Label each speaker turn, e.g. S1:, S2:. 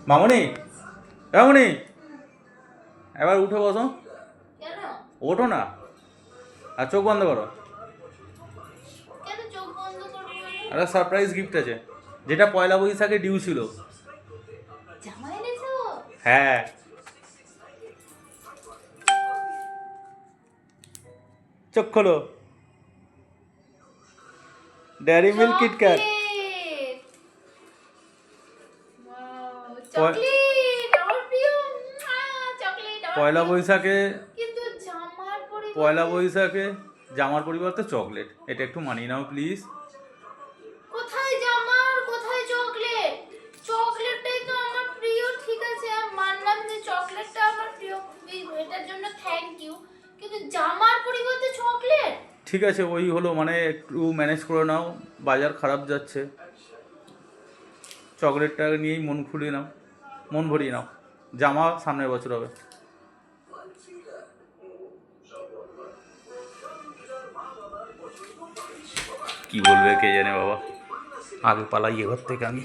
S1: মামনি, মামনি, এবার উঠে বসো। ওঠো না, আর চোখ বন্ধ করো। আরে সারপ্রাইজ গিফট আছে, যেটা পয়লা বৈশাখে ডিউ ছিল। হ্যাঁ, চোখ খোলো। Dairy milk KitKat. পয়লা বৈশাখে, পয়লা বৈশাখে জামার পরিবর্তে চকলেট, এটা একটু মানিয়ে নাও প্লিজ।
S2: কোথায় জামার কোথায় চকলেট? চকলেটটাই তো আমার প্রিয়, ঠিক আছে মানলাম যে চকলেটটা আমার প্রিয়, এটার জন্য থ্যাংক ইউ, কিন্তু জামার পরিবর্তে চকলেট?
S1: ঠিক আছে, ওই হলো, মানে একটু ম্যানেজ করে নাও, বাজার খারাপ যাচ্ছে। চকলেটটা নিয়েই মন খুলিয়ে নাও, মন ভরিয়ে নাও। জামা সামনের বছর হবে। কি বলবে কে জানে বাবা, আগে পালাই এ ঘর থেকে আমি।